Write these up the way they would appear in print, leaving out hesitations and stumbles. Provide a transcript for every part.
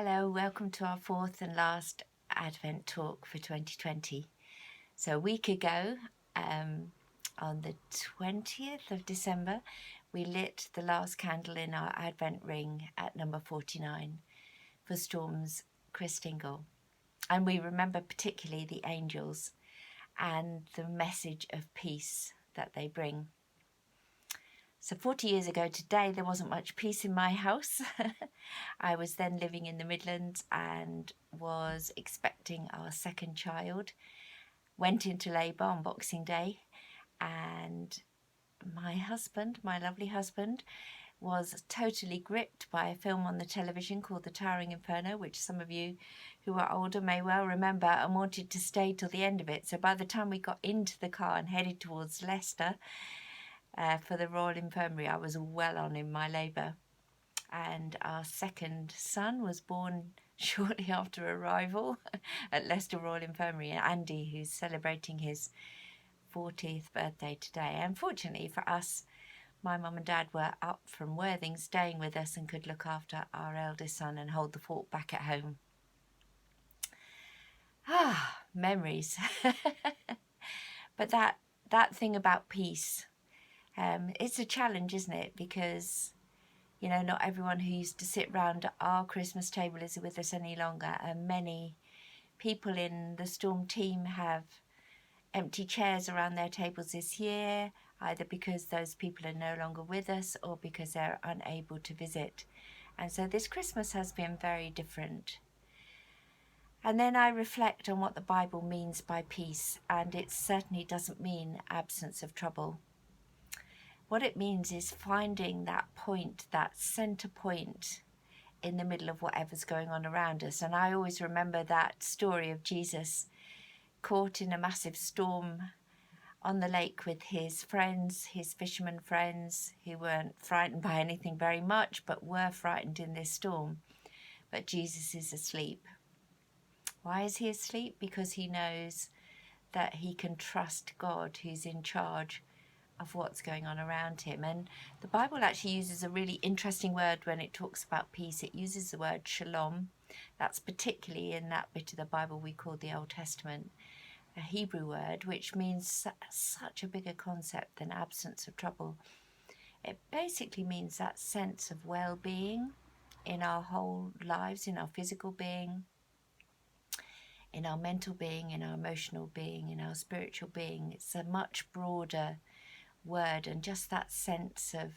Hello, welcome to our fourth and last Advent talk for 2020. So a week ago, on the 20th of December, we lit the last candle in our Advent ring at number 49 for Storm's Christingle. And we remember particularly the angels and the message of peace that they bring. So 40 years ago today, there wasn't much peace in my house. I was then living in the Midlands and was expecting our second child. Went into labour on Boxing Day, and my husband, my lovely husband, was totally gripped by a film on the television called The Towering Inferno, which some of you who are older may well remember, and wanted to stay till the end of it. So by the time we got into the car and headed towards Leicester, for the Royal Infirmary, I was well on in my labour, and our second son was born shortly after arrival at Leicester Royal Infirmary. Andy, who's celebrating his 40th birthday today. Unfortunately for us, my mum and dad were up from Worthing staying with us and could look after our eldest son and hold the fort back at home. Memories. But that thing about peace, it's a challenge, isn't it? Because, you know, not everyone who used to sit round our Christmas table is with us any longer, and many people in the Storm team have empty chairs around their tables this year, either because those people are no longer with us or because they're unable to visit. And so this Christmas has been very different. And then I reflect on what the Bible means by peace, and it certainly doesn't mean absence of trouble. What it means is finding that point, that centre point in the middle of whatever's going on around us. And I always remember that story of Jesus caught in a massive storm on the lake with his friends, his fishermen friends, who weren't frightened by anything very much, but were frightened in this storm. But Jesus is asleep. Why is he asleep? Because he knows that he can trust God, who's in charge of what's going on around him. And the Bible actually uses a really interesting word when it talks about peace. It uses the word shalom. That's particularly in that bit of the Bible we call the Old Testament, a Hebrew word, which means such a bigger concept than absence of trouble. It basically means that sense of well-being in our whole lives, in our physical being, in our mental being, in our emotional being, in our spiritual being. It's a much broader word, and just that sense of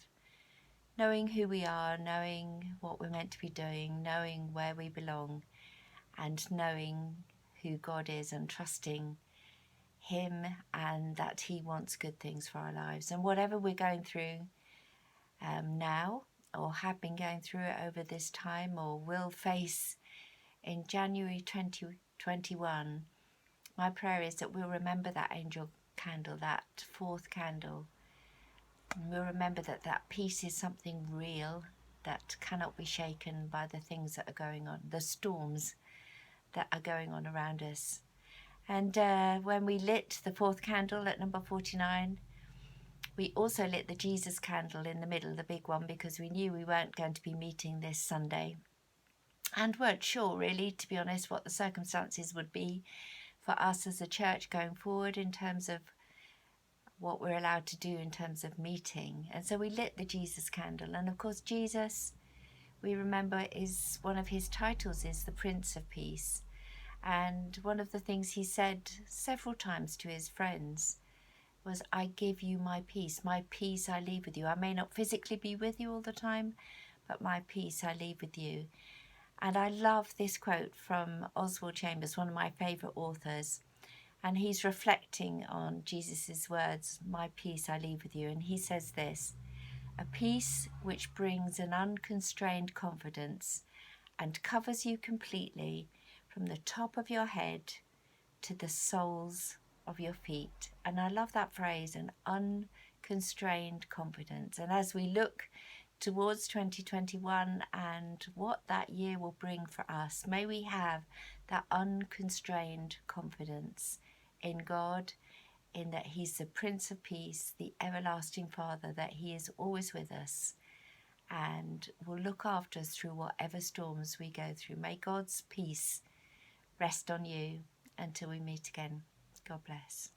knowing who we are, knowing what we're meant to be doing, knowing where we belong, and knowing who God is and trusting him and that he wants good things for our lives. And whatever we're going through now, or have been going through it over this time, or will face in January 2021, my prayer is that we'll remember that angel candle, that fourth candle. And we'll remember that that peace is something real that cannot be shaken by the things that are going on, the storms that are going on around us. And when we lit the fourth candle at number 49, we also lit the Jesus candle in the middle, the big one, because we knew we weren't going to be meeting this Sunday and weren't sure, really, to be honest, what the circumstances would be for us as a church going forward in terms of what we're allowed to do in terms of meeting. And so we lit the Jesus candle. And of course, Jesus, we remember, is one of his titles is the Prince of Peace. And one of the things he said several times to his friends was, I give you my peace I leave with you. I may not physically be with you all the time, but my peace I leave with you. And I love this quote from Oswald Chambers, one of my favourite authors. And he's reflecting on Jesus' words, my peace I leave with you. And he says this, a peace which brings an unconstrained confidence and covers you completely from the top of your head to the soles of your feet. And I love that phrase, an unconstrained confidence. And as we look towards 2021 and what that year will bring for us, may we have that unconstrained confidence in God, in that he's the Prince of Peace, the everlasting Father, that he is always with us, and will look after us through whatever storms we go through. May God's peace rest on you until we meet again. God bless.